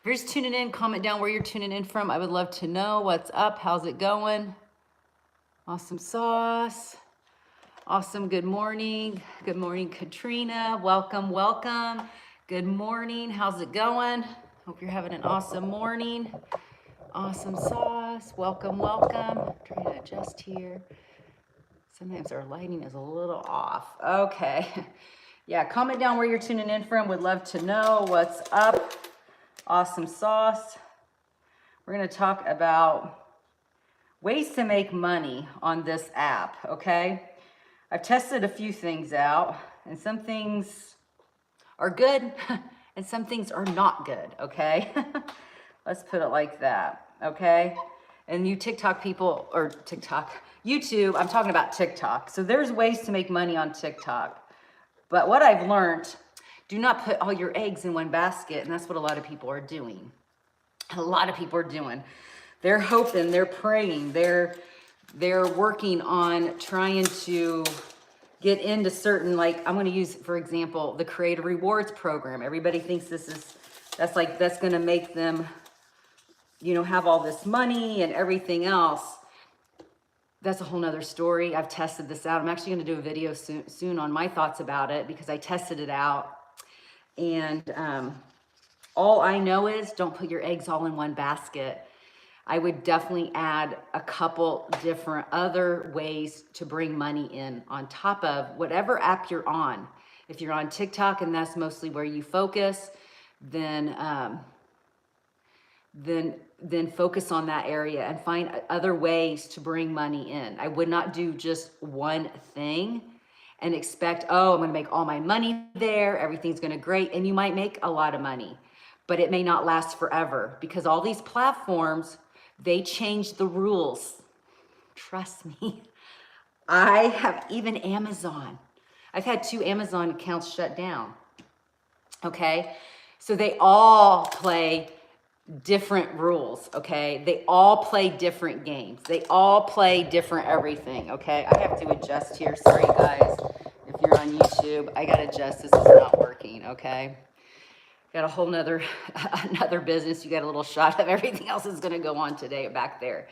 If you're just tuning in, comment down where you're tuning in from. I would love to know what's up. How's it going? Awesome sauce. Awesome. Good morning. Good morning, Katrina. Welcome, welcome. Good morning. How's it going? Hope you're having an awesome morning. Awesome sauce. Welcome, welcome. Trying to adjust here. Sometimes our lighting is a little off. Okay. Yeah, comment down where you're tuning in from. Would love to know what's up. Awesome sauce. We're going to talk about ways to make money on this app, okay? I've tested a few things out, and some things are good and some things are not good, okay? Let's put it like that, okay? And you TikTok people, or TikTok, YouTube, I'm talking about TikTok. So there's ways to make money on TikTok. But what I've learned, do not put all your eggs in one basket, and that's what a lot of people are doing. A lot of people are doing. They're hoping, they're praying, they're working on trying to get into certain, like, I'm going to use, for example, the Creator Rewards program. Everybody thinks that's going to make them, have all this money and everything else. That's a whole nother story. I've tested this out. I'm actually going to do a video soon on my thoughts about it because I tested it out. And all I know is don't put your eggs all in one basket. I would definitely add a couple different other ways to bring money in on top of whatever app you're on. If you're on TikTok and that's mostly where you focus, then focus on that area and find other ways to bring money in. I would not do just one thing and expect, oh, I'm going to make all my money there. Everything's going to great. And you might make a lot of money, but it may not last forever because all these platforms, they change the rules. Trust me. I have even Amazon. I've had 2 Amazon accounts shut down. Okay. So they all play different rules, okay? They all play different games. They all play different everything, okay? I have to adjust here. Sorry, guys. If you're on YouTube, I got to adjust. This is not working, okay? Got a whole nother another business. You got a little shot of everything else that's going to go on today back there.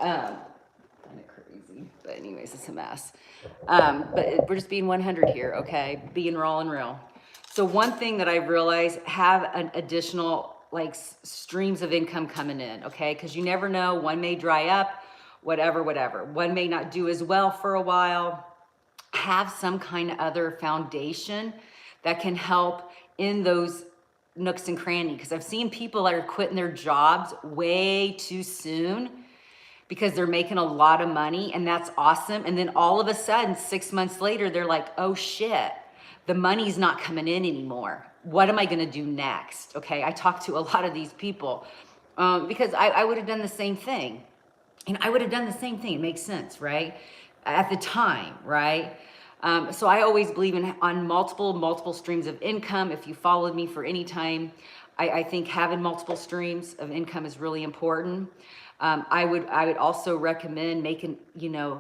Kind of crazy. But anyways, it's a mess. But we're just being 100 here, okay? Being raw and real. So one thing that I realized, have an additional like streams of income coming in, okay? Because you never know, one may dry up, whatever. One may not do as well for a while. Have some kind of other foundation that can help in those nooks and crannies. Because I've seen people that are quitting their jobs way too soon because they're making a lot of money, and that's awesome. And then all of a sudden, 6 months later, they're like, oh shit, the money's not coming in anymore. What am I going to do next? Okay. I talk to a lot of these people because I would have done the same thing. And I would have done the same thing. It makes sense, right? At the time, right? So I always believe on multiple streams of income. If you followed me for any time, I think having multiple streams of income is really important. I would also recommend making,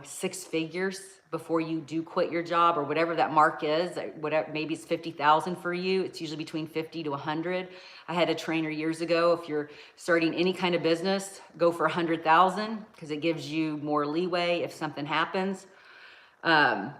6 figures before you do quit your job, or whatever that mark is. Whatever, maybe it's 50,000 for you. It's usually between 50 to 100. I had a trainer years ago. If you're starting any kind of business, go for 100,000 because it gives you more leeway if something happens. But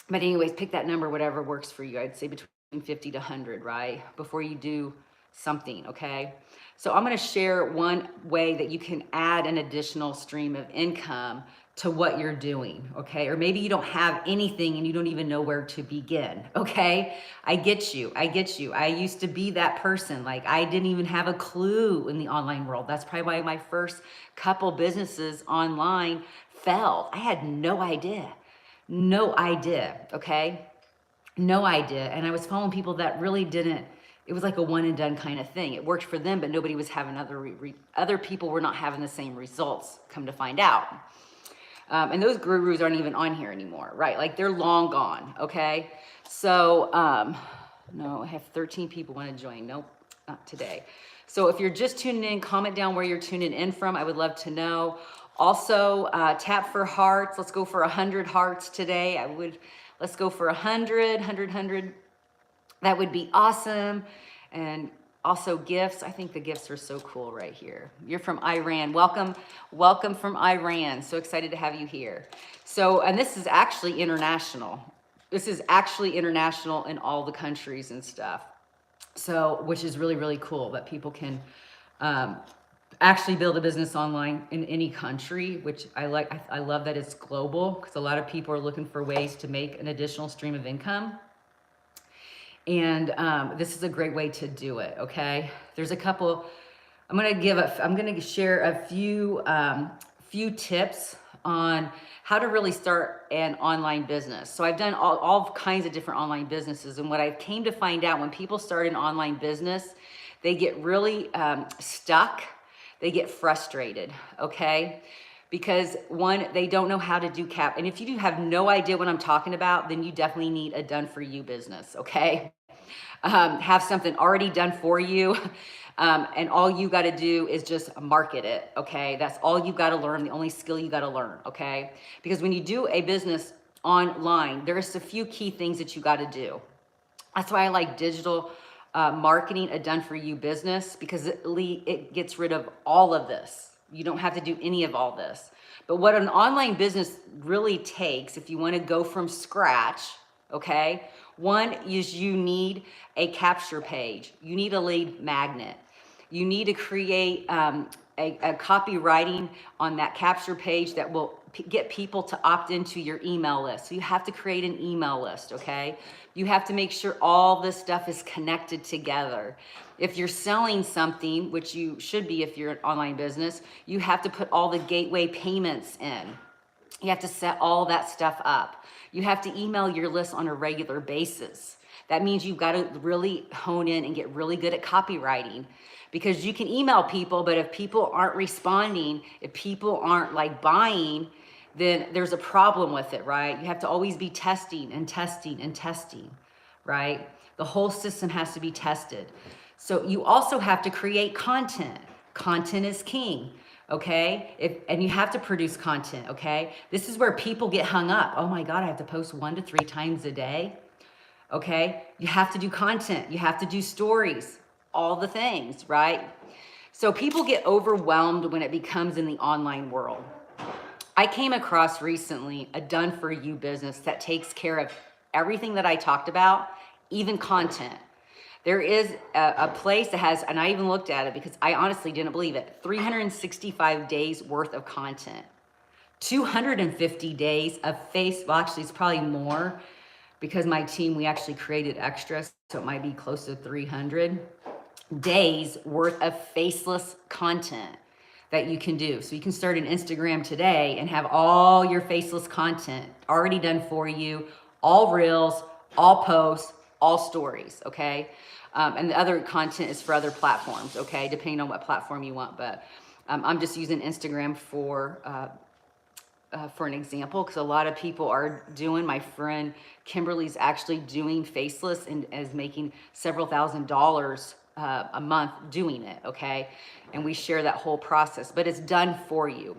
anyways, pick that number, whatever works for you. I'd say between 50 to 100, right? Before you do something, okay? So I'm going to share one way that you can add an additional stream of income to what you're doing, okay? Or maybe you don't have anything and you don't even know where to begin, okay? I get you. I used to be that person. Like, I didn't even have a clue in the online world. That's probably why my first couple businesses online failed. I had no idea, okay? No idea. And I was following people that really didn't, it was like a one and done kind of thing. It worked for them, but nobody was having other people were not having the same results, come to find out. And those gurus aren't even on here anymore, right? Like, they're long gone, okay? So, no, I have 13 people want to join. Nope, not today. So if you're just tuning in, comment down where you're tuning in from. I would love to know. Also, tap for hearts. Let's go for 100 hearts today. Let's go for 100. That would be awesome. And Also gifts. I think the gifts are so cool right here. You're from Iran. Welcome, welcome from Iran. So excited to have you here. So, and this is actually international. This is actually international in all the countries and stuff. So, which is really, really cool that people can actually build a business online in any country, which I like. I love that it's global, because a lot of people are looking for ways to make an additional stream of income. And this is a great way to do it, okay? There's a couple, I'm gonna share a few tips on how to really start an online business. So I've done all kinds of different online businesses, and what I came to find out, when people start an online business, they get really stuck, they get frustrated, okay? Because one, they don't know how to do and if you do have no idea what I'm talking about, then you definitely need a done for you business, okay? Have something already done for you. And all you got to do is just market it. Okay. That's all you got to learn. The only skill you got to learn. Okay. Because when you do a business online, there's a few key things that you got to do. That's why I like digital marketing, a done for you business, because it gets rid of all of this. You don't have to do any of all this. But what an online business really takes, if you want to go from scratch, okay, one is you need a capture page. You need a lead magnet. You need to create a copywriting on that capture page that will get people to opt into your email list. So you have to create an email list, okay? You have to make sure all this stuff is connected together. If you're selling something, which you should be if you're an online business, you have to put all the gateway payments in. You have to set all that stuff up. You have to email your list on a regular basis. That means you've got to really hone in and get really good at copywriting, because you can email people, but if people aren't responding, if people aren't like buying, then there's a problem with it, right? You have to always be testing and testing and testing, right? The whole system has to be tested. So you also have to create content. Content is king. Okay. And you have to produce content. Okay. This is where people get hung up. Oh my God, I have to post 1 to 3 times a day. Okay. You have to do content. You have to do stories, all the things, right? So people get overwhelmed when it becomes in the online world. I came across recently a done for you business that takes care of everything that I talked about, even content. There is a place that has, and I even looked at it because I honestly didn't believe it, 365 days worth of content, 250 days of well, actually it's probably more, because my team, we actually created extras, so it might be close to 300 days worth of faceless content that you can do. So you can start an Instagram today and have all your faceless content already done for you, all reels, all posts, all stories, okay? And the other content is for other platforms, okay? Depending on what platform you want, but I'm just using Instagram for an example, because a lot of people are doing, my friend Kimberly's actually doing faceless and is making several $1,000s a month doing it, okay? And we share that whole process, but it's done for you.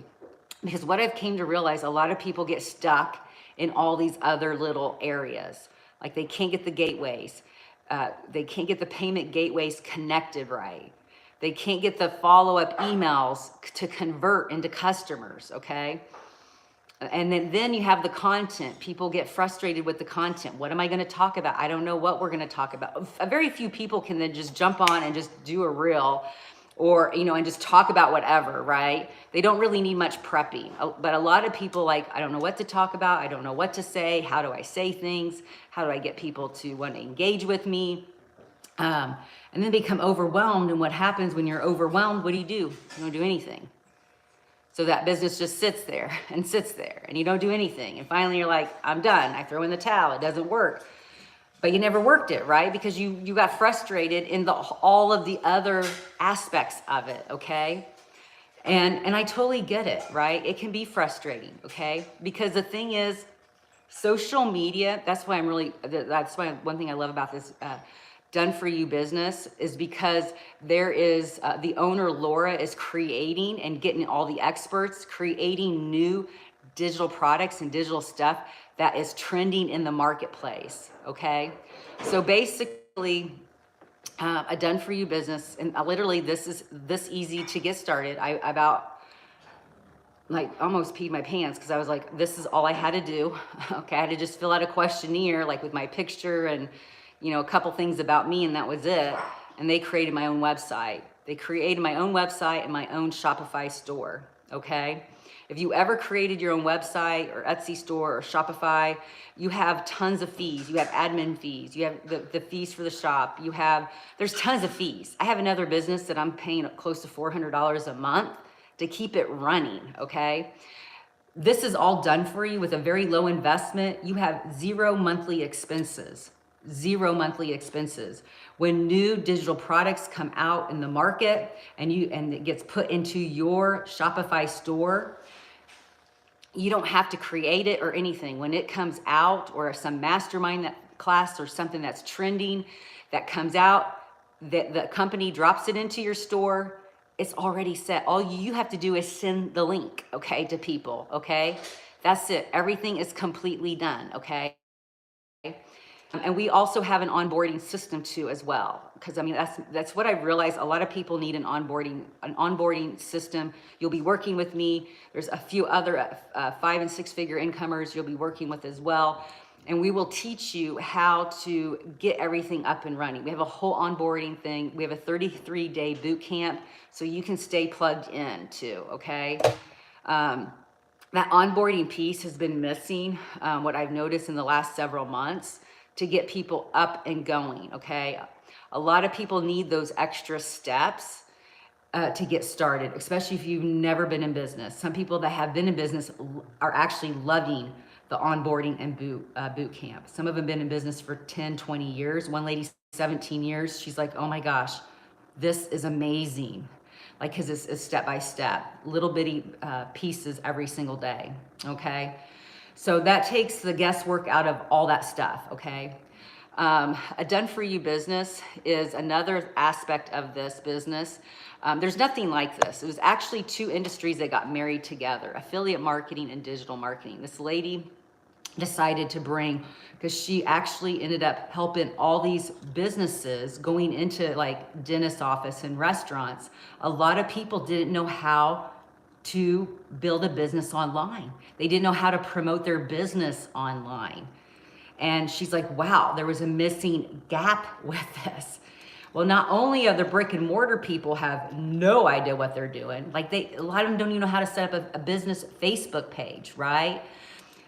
Because what I've came to realize, a lot of people get stuck in all these other little areas. Like they can't get the gateways. They can't get the payment gateways connected right. They can't get the follow-up emails to convert into customers, okay? And then you have the content. People get frustrated with the content. What am I going to talk about? I don't know what we're going to talk about. Very few people can then just jump on and just do a reel, or, you know, and just talk about whatever, right? They don't really need much prepping. But a lot of people, like, I don't know what to talk about. I don't know what to say. How do I say things? How do I get people to want to engage with me? And then become overwhelmed. And what happens when you're overwhelmed? What do? You don't do anything. So that business just sits there and sits there, and you don't do anything. And finally you're like, I'm done. I throw in the towel. It doesn't work. But you never worked it, right? Because you got frustrated in all of the other aspects of it, okay? And I totally get it, right? It can be frustrating, okay? Because the thing is, social media, that's why one thing I love about this done for you business is because there is, the owner, Laura, is creating and getting all the experts, creating new digital products and digital stuff that is trending in the marketplace, okay? So basically, a done for you business. And literally this is this easy to get started. I about like almost peed my pants because I was like, this is all I had to do. Okay, I had to just fill out a questionnaire like with my picture and a couple things about me, and that was it. And they created my own website. They created my own website and my own Shopify store. Okay, if you ever created your own website or Etsy store or Shopify, you have tons of fees. You have admin fees. You have the fees for the shop. There's tons of fees. I have another business that I'm paying close to $400 a month to keep it running, okay? This is all done for you with a very low investment. You have zero monthly expenses. Zero monthly expenses. When new digital products come out in the market and it gets put into your Shopify store, you don't have to create it or anything. When it comes out, or some mastermind class or something that's trending that comes out, the company drops it into your store, it's already set. All you have to do is send the link, okay, to people, okay? That's it. Everything is completely done, okay? And we also have an onboarding system too as well, because I mean that's what I realized. A lot of people need an onboarding system. You'll be working with me. There's a few other 5 and 6 figure incomers you'll be working with as well. And we will teach you how to get everything up and running. We have a whole onboarding thing. We have a 33-day boot camp, so you can stay plugged in too, okay? That onboarding piece has been missing, what I've noticed in the last several months, to get people up and going, okay? A lot of people need those extra steps to get started, especially if you've never been in business. Some people that have been in business are actually loving the onboarding and boot camp. Some of them been in business for 10, 20 years. One lady, 17 years. She's like, oh my gosh, this is amazing. Like, cause it's step by step, little bitty pieces every single day, okay? So that takes the guesswork out of all that stuff, okay? A done for you business is another aspect of this business. There's nothing like this. It was actually 2 industries that got married together, affiliate marketing and digital marketing. This lady decided to bring, because she actually ended up helping all these businesses going into like dentist office and restaurants. A lot of people didn't know how to build a business online. They didn't know how to promote their business online. And she's like, wow, there was a missing gap with this. Well, not only are the brick and mortar people have no idea what they're doing, like a lot of them don't even know how to set up a business Facebook page, right?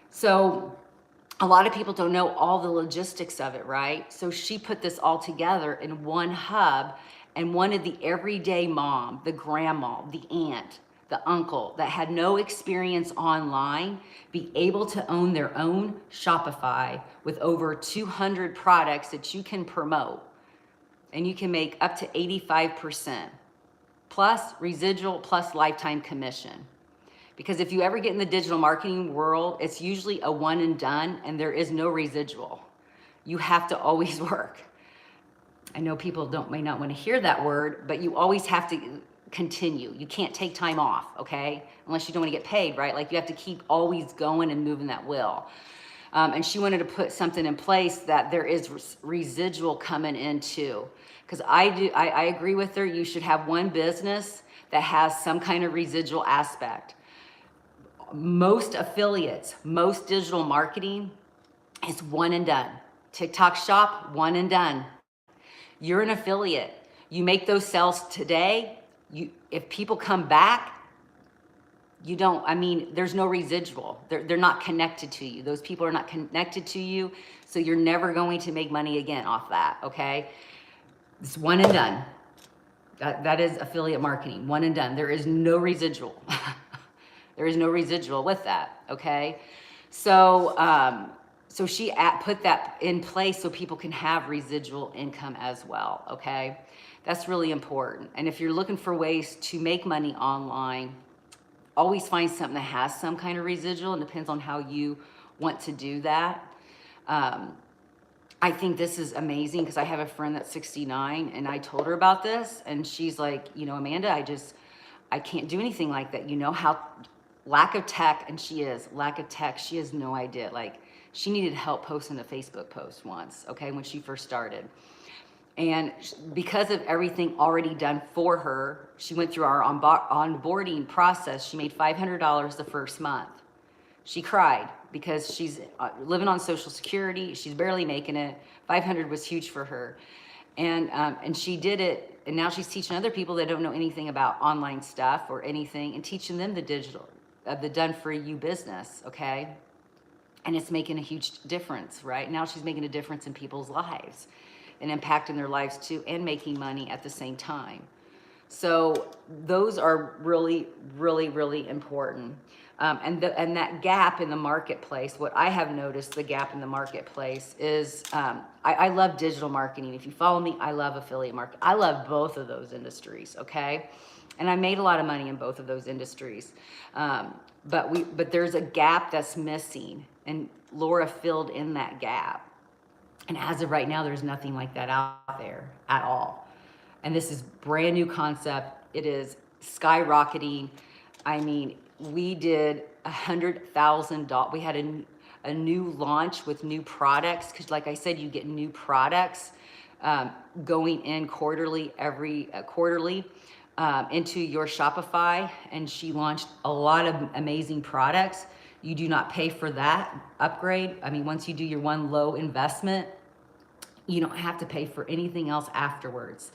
So a lot of people don't know all the logistics of it, right? So she put this all together in one hub and wanted the everyday mom, the grandma, the aunt, the uncle that had no experience online be able to own their own Shopify with over 200 products that you can promote. And you can make up to 85% plus residual plus lifetime commission. Because if you ever get in the digital marketing world, it's usually a one and done and there is no residual. You have to always work. I know people may not want to hear that word, but you always have to continue. You can't take time off, okay? Unless you don't want to get paid, right? Like you have to keep always going and moving that wheel. And she wanted to put something in place that there is residual coming in too. Because I agree with her. You should have one business that has some kind of residual aspect. Most affiliates, most digital marketing is one and done. TikTok shop, one and done. You're an affiliate. You make those sales today. If people come back, there's no residual. They're not connected to you. Those people are not connected to you. So you're never going to make money again off that, okay? It's one and done. That is affiliate marketing, one and done. There is no residual. There is no residual with that, okay? So she put that in place so people can have residual income as well, okay? That's really important. And if you're looking for ways to make money online, always find something that has some kind of residual. It depends on how you want to do that. I think this is amazing because I have a friend that's 69 and I told her about this and she's like, Amanda, I can't do anything like that. How lack of tech, and she has no idea. Like she needed help posting a Facebook post once, okay, when she first started. And because of everything already done for her, she went through our onboarding process. She made $500 the first month. She cried because she's living on Social Security. She's barely making it. 500 was huge for her. And she did it. And now she's teaching other people that don't know anything about online stuff or anything, and teaching them the digital, the done for you business. Okay. And it's making a huge difference, right? Now she's making a difference in people's lives and impacting their lives too, and making money at the same time. So those are really, really, really important. And that gap in the marketplace, what I have noticed, the gap in the marketplace is, I love digital marketing. If you follow me, I love affiliate marketing. I love both of those industries, okay? And I made a lot of money in both of those industries. But there's a gap that's missing, and Laura filled in that gap. And as of right now, there's nothing like that out there at all. And this is brand new concept. It is skyrocketing. I mean, we did $100,000. We had a new launch with new products, because like I said, you get new products going in quarterly, every quarterly into your Shopify. And she launched a lot of amazing products. You do not pay for that upgrade. I mean, once you do your one low investment, you don't have to pay for anything else afterwards.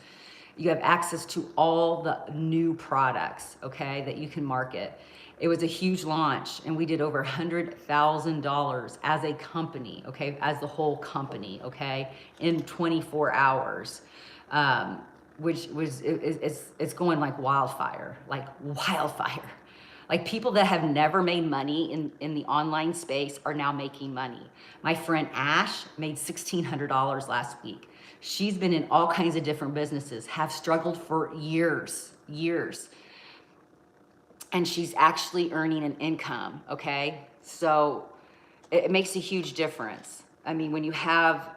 You have access to all the new products, okay, that you can market. It was a huge launch, and we did over $100,000 as a company, okay, as the whole company, okay, in 24 hours, which was, it's going like wildfire, like wildfire. Like, people that have never made money in the online space are now making money. My friend Ash made $1,600 last week. She's been in all kinds of different businesses, have struggled for years. And she's actually earning an income, okay? So it makes a huge difference. I mean, when you have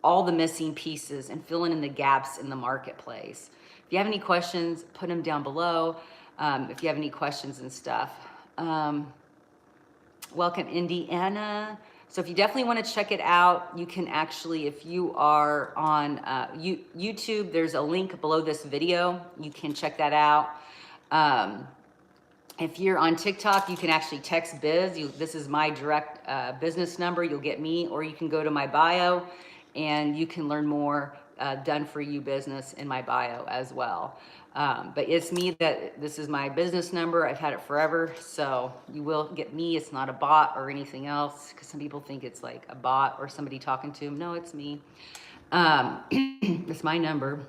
all the missing pieces and filling in the gaps in the marketplace. If you have any questions, put them down below. If you have any questions and stuff. Welcome, Indiana. So if you definitely want to check it out, you can actually, if you are on YouTube, there's a link below this video. You can check that out. If you're on TikTok, you can actually text Biz. This is my direct business number. You'll get me, or you can go to my bio and you can learn more done for you business in my bio as well. But it's me. This is my business number. I've had it forever. So you will get me. It's not a bot or anything else, because some people think it's like a bot or somebody talking to them. No, it's me. It's my number,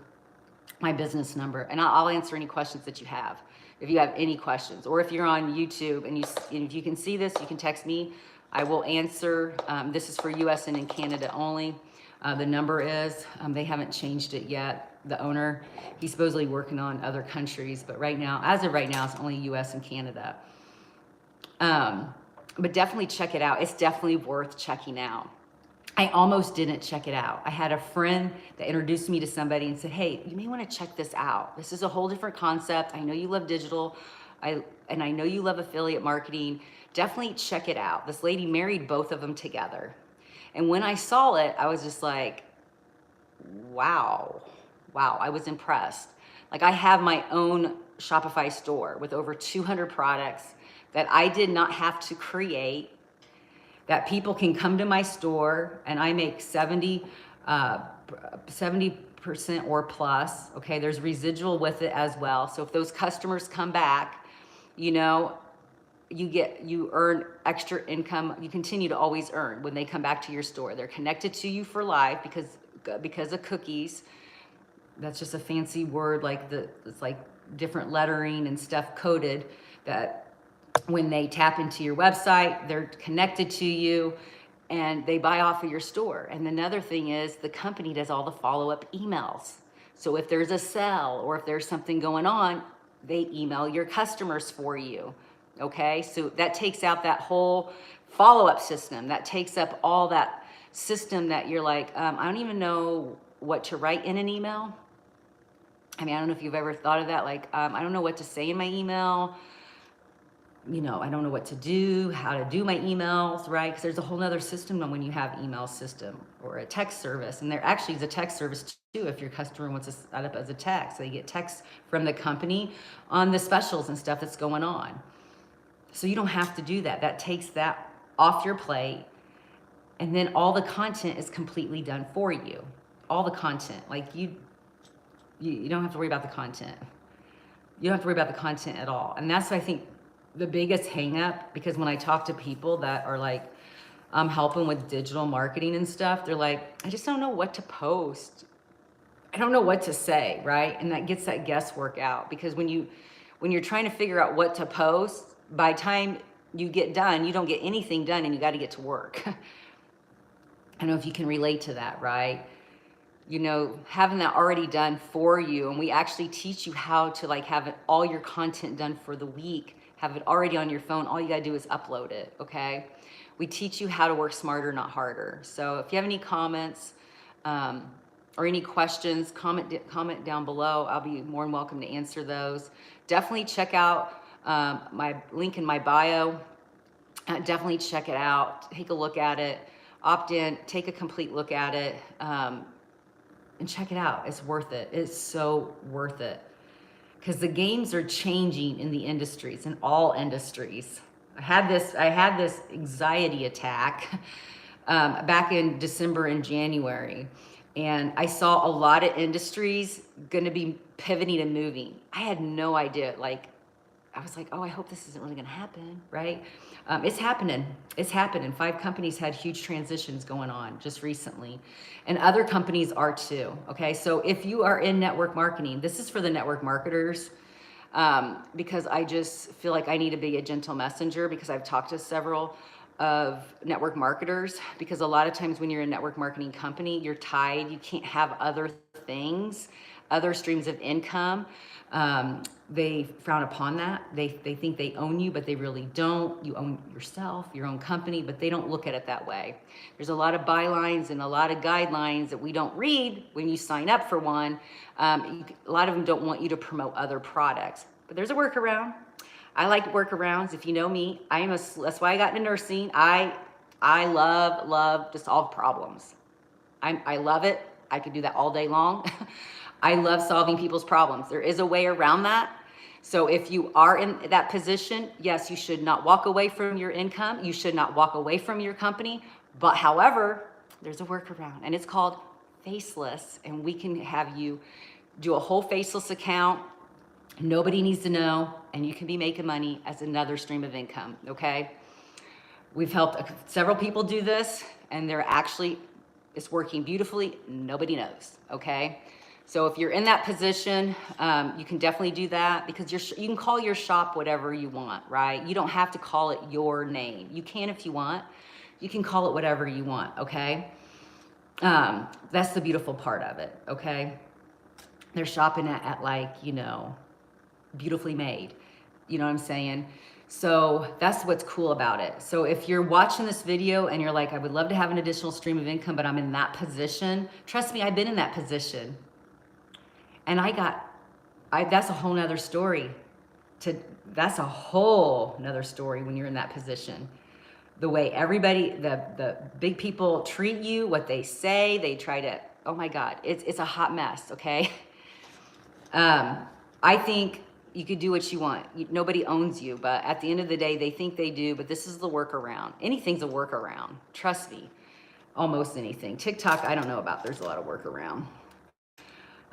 my business number, and I'll answer any questions that you have. If you have any questions, or if you're on YouTube and if you can see this, you can text me. I will answer. This is for US and in Canada only. The number is, they haven't changed it yet. The owner, he's supposedly working on other countries, but right now, as of right now, it's only US and Canada. But definitely check it out. It's definitely worth checking out. I almost didn't check it out. I had a friend that introduced me to somebody and said, hey, you may want to check this out. This is a whole different concept. I know you love digital, and I know you love affiliate marketing. Definitely check it out. This lady married both of them together. And when I saw it, I was just like, wow, I was impressed. Like, I have my own Shopify store with over 200 products that I did not have to create, that people can come to my store, and I make 70% or plus, okay? There's residual with it as well. So if those customers come back, you know, you earn extra income. You continue to always earn when they come back to your store. They're connected to you for life because of cookies. That's just a fancy word, like it's like different lettering and stuff coded, that when they tap into your website, they're connected to you and they buy off of your store. And another thing is, the company does all the follow-up emails. So if there's a sale or if there's something going on, they email your customers for you. Okay, so that takes out that whole follow-up system. That takes up all that system that you're like, I don't even know what to write in an email. I mean, I don't know if you've ever thought of that. Like, I don't know what to say in my email. you know, I don't know what to do, how to do my emails, right? Because there's a whole nother system when you have email system or a text service. And there actually is a text service too if your customer wants to set up as a text. They get texts from the company on the specials and stuff that's going on. So you don't have to do that. That takes that off your plate. And then all the content is completely done for you. All the content, like you don't have to worry about the content. You don't have to worry about the content at all. And that's, I think, the biggest hang up, because when I talk to people that are like, I'm helping with digital marketing and stuff, they're like, I just don't know what to post. I don't know what to say, right? And that gets that guesswork out, because when you're trying to figure out what to post, by the time you get done, you don't get anything done and you got to get to work. I don't know if you can relate to that, right? You know, having that already done for you, and we actually teach you how to like have all your content done for the week, have it already on your phone. All you gotta do is upload it, okay? We teach you how to work smarter, not harder. So if you have any comments or any questions, comment down below. I'll be more than welcome to answer those. Definitely check out my link in my bio. Definitely check it out, take a look at it, opt in, take a complete look at it. And check it out. It's worth it. It's so worth it. Because the games are changing in the industries, in all industries. I had this anxiety attack back in December and January. And I saw a lot of industries going to be pivoting and moving. I had no idea. Like, I was like, oh, I hope this isn't really going to happen, right? It's happening. It's happening. 5 companies had huge transitions going on just recently, and other companies are too, okay? So if you are in network marketing, this is for the network marketers, because I just feel like I need to be a gentle messenger, because I've talked to several of network marketers, because a lot of times when you're a network marketing company, you're tied. You can't have other things, other streams of income. They frown upon that. They think they own you, but they really don't. You own yourself, your own company, but they don't look at it that way. There's a lot of bylines and a lot of guidelines that we don't read when you sign up for one. A lot of them don't want you to promote other products, but there's a workaround. I like workarounds. If you know me, that's why I got into nursing. I love to solve problems. I love it. I could do that all day long. I love solving people's problems. There is a way around that. So if you are in that position, yes, you should not walk away from your income. You should not walk away from your company. But however, there's a workaround, and it's called Faceless. And we can have you do a whole Faceless account. Nobody needs to know, and you can be making money as another stream of income, okay? We've helped several people do this, and it's working beautifully. Nobody knows, okay? So if you're in that position, you can definitely do that, because you can call your shop whatever you want, right? You don't have to call it your name. You can if you want. You can call it whatever you want, okay? That's the beautiful part of it, okay? They're shopping at like, you know, beautifully made. You know what I'm saying? So that's what's cool about it. So if you're watching this video and you're like, I would love to have an additional stream of income, but I'm in that position, trust me, I've been in that position. And that's a whole nother story. That's a whole nother story when you're in that position. The way everybody, the big people treat you, what they say, they try to, oh my God, it's a hot mess, okay? I think you could do what you want. Nobody owns you, but at the end of the day, they think they do, but this is the workaround. Anything's a workaround, trust me. Almost anything. TikTok, I don't know about, there's a lot of workaround.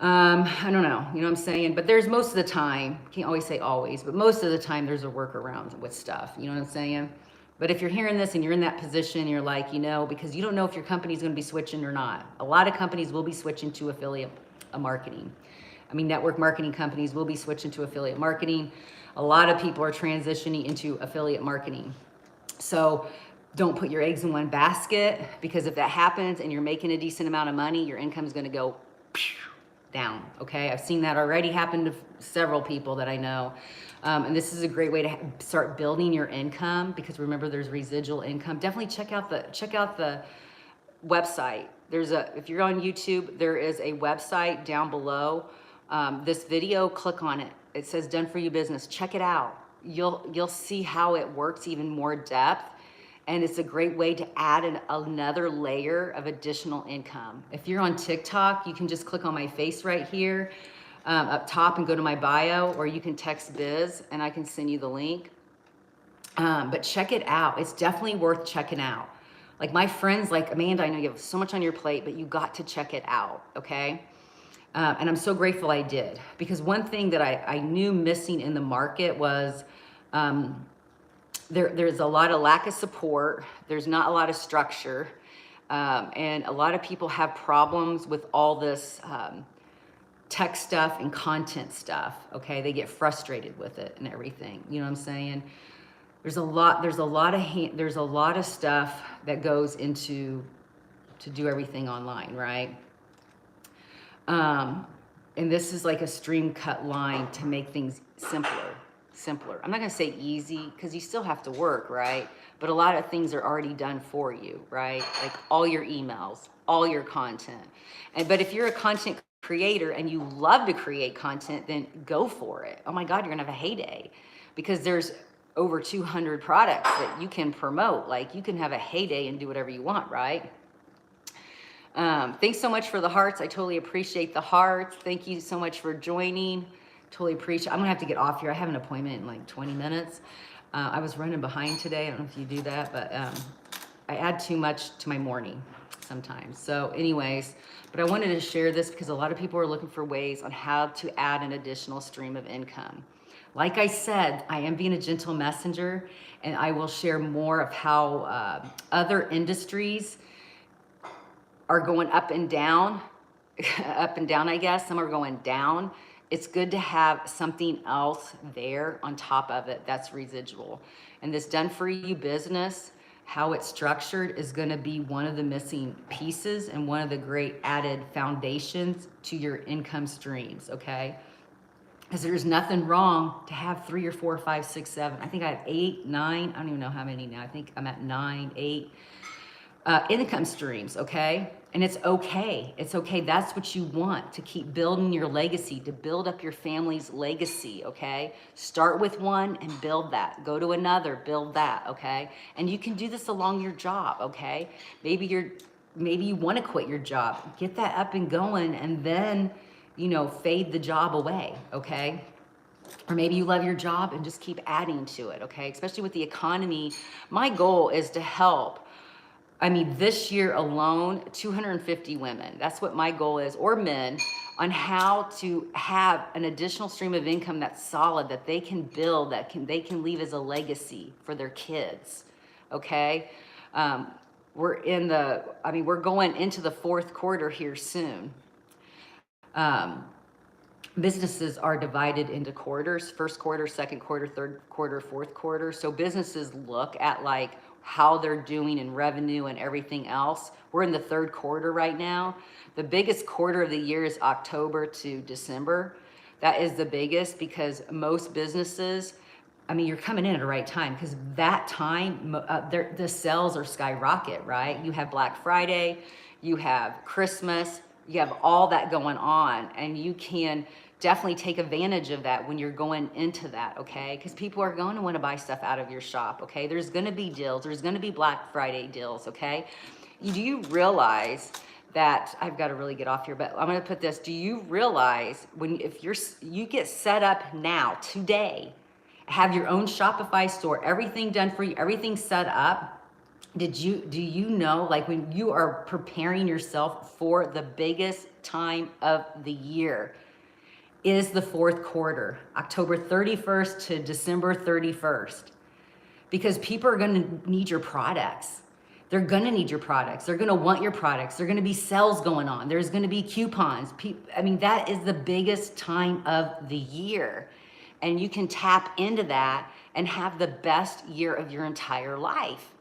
I don't know, you know what I'm saying? But there's most of the time, can't always say always, but most of the time there's a workaround with stuff, you know what I'm saying? But if you're hearing this and you're in that position, you're like, you know, because you don't know if your company's going to be switching or not. A lot of companies will be switching to affiliate marketing. I mean, network marketing companies will be switching to affiliate marketing. A lot of people are transitioning into affiliate marketing. So don't put your eggs in one basket, because if that happens and you're making a decent amount of money, your income's going to go down, okay? I've seen that already happen to several people that I know. And this is a great way to start building your income, because remember, there's residual income. Definitely check out the website. If you're on YouTube, there is a website down below this video. Click on it. It says Done For You Business. Check it out. you'll see how it works even more depth. And it's a great way to add another layer of additional income. If you're on TikTok, you can just click on my face right here up top and go to my bio, or you can text Biz and I can send you the link. But check it out. It's definitely worth checking out. Like my friends, like Amanda, I know you have so much on your plate, but you got to check it out, okay? And I'm so grateful I did, because one thing that I knew missing in the market was there's a lot of lack of support. There's not a lot of structure. And a lot of people have problems with all this tech stuff and content stuff, okay? They get frustrated with it and everything. You know what I'm saying? There's a lot of stuff that goes into to do everything online, right? And this is like a stream cut line to make things simpler. I'm not gonna say easy, because you still have to work, right? But a lot of things are already done for you, right? Like all your emails, all your content. But if you're a content creator and you love to create content, then go for it. Oh my God, you're gonna have a heyday, because there's over 200 products that you can promote. Like you can have a heyday and do whatever you want, right? Thanks so much for the hearts. I totally appreciate the hearts. Thank you so much for joining. Totally appreciate. I'm gonna have to get off here. I have an appointment in like 20 minutes. I was running behind today. I don't know if you do that, but I add too much to my morning sometimes. So anyways, but I wanted to share this because a lot of people are looking for ways on how to add an additional stream of income. Like I said, I am being a gentle messenger, and I will share more of how other industries are going up and down, I guess. Some are going down. It's good to have something else there on top of it that's residual. And this done for you business, how it's structured, is going to be one of the missing pieces and one of the great added foundations to your income streams, okay? Because there's nothing wrong to have 3 or 4 or 5, 6, 7. I think I have 8, 9. I don't even know how many now. I think I'm at 9, 8 income streams, okay? And it's okay. It's okay. That's what you want, to keep building your legacy, to build up your family's legacy, okay? Start with one and build that. Go to another, build that, okay? And you can do this along your job, okay? Maybe you want to quit your job. Get that up and going, and then, you know, fade the job away, okay? Or maybe you love your job and just keep adding to it, okay? Especially with the economy. My goal is to help, this year alone, 250 women. That's what my goal is, or men, on how to have an additional stream of income that's solid, that they can build, they can leave as a legacy for their kids, okay? We're going into the fourth quarter here soon. Businesses are divided into quarters: first quarter, second quarter, third quarter, fourth quarter. So businesses look at like how they're doing in revenue and everything else. We're in the third quarter right now. The biggest quarter of the year is October to December. That is the biggest, because most businesses, you're coming in at the right time, because that time, the sales are skyrocket, right? You have Black Friday, you have Christmas, you have all that going on, and you can definitely take advantage of that when you're going into that, okay? Because people are going to want to buy stuff out of your shop, okay? There's going to be deals. There's going to be Black Friday deals, okay? Do you realize that, I've got to really get off here, but I'm going to put this. Do you realize if you get set up now, today, have your own Shopify store, everything done for you, everything set up? Do you know, like, when you are preparing yourself for the biggest time of the year is the fourth quarter, October 31st to December 31st, because people are going to need your products. They're going to need your products. They're going to want your products. There're going to be sales going on. There's going to be coupons. That is the biggest time of the year. And you can tap into that and have the best year of your entire life.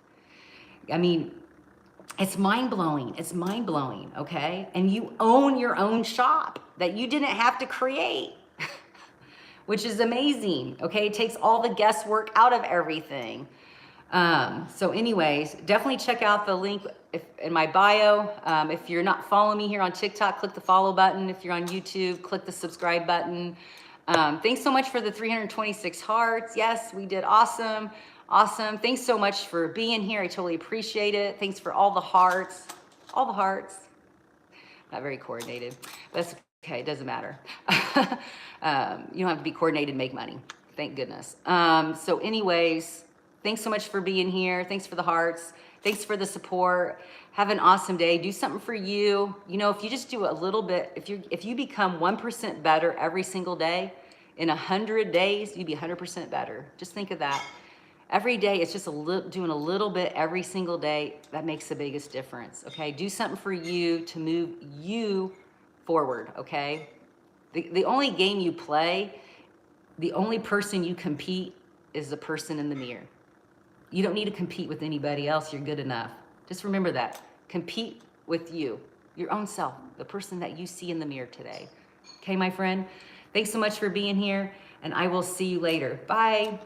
It's mind-blowing. It's mind-blowing, okay? And you own your own shop that you didn't have to create, which is amazing, okay? It takes all the guesswork out of everything. So anyways, definitely check out the link in my bio. If you're not following me here on TikTok, click the follow button. If you're on YouTube, click the subscribe button. Thanks so much for the 326 hearts. Yes, we did awesome. Awesome. Thanks so much for being here. I totally appreciate it. Thanks for all the hearts. All the hearts. Not very coordinated. That's okay. It doesn't matter. You don't have to be coordinated to make money. Thank goodness. So anyways, thanks so much for being here. Thanks for the hearts. Thanks for the support. Have an awesome day. Do something for you. You know, if you just do a little bit, if you become 1% better every single day, in 100 days, you'd be 100% better. Just think of that. Every day, it's just doing a little bit every single day. That makes the biggest difference, okay? Do something for you to move you forward, okay? The only game you play, the only person you compete is the person in the mirror. You don't need to compete with anybody else. You're good enough. Just remember that. Compete with you, your own self, the person that you see in the mirror today. Okay, my friend? Thanks so much for being here, and I will see you later. Bye.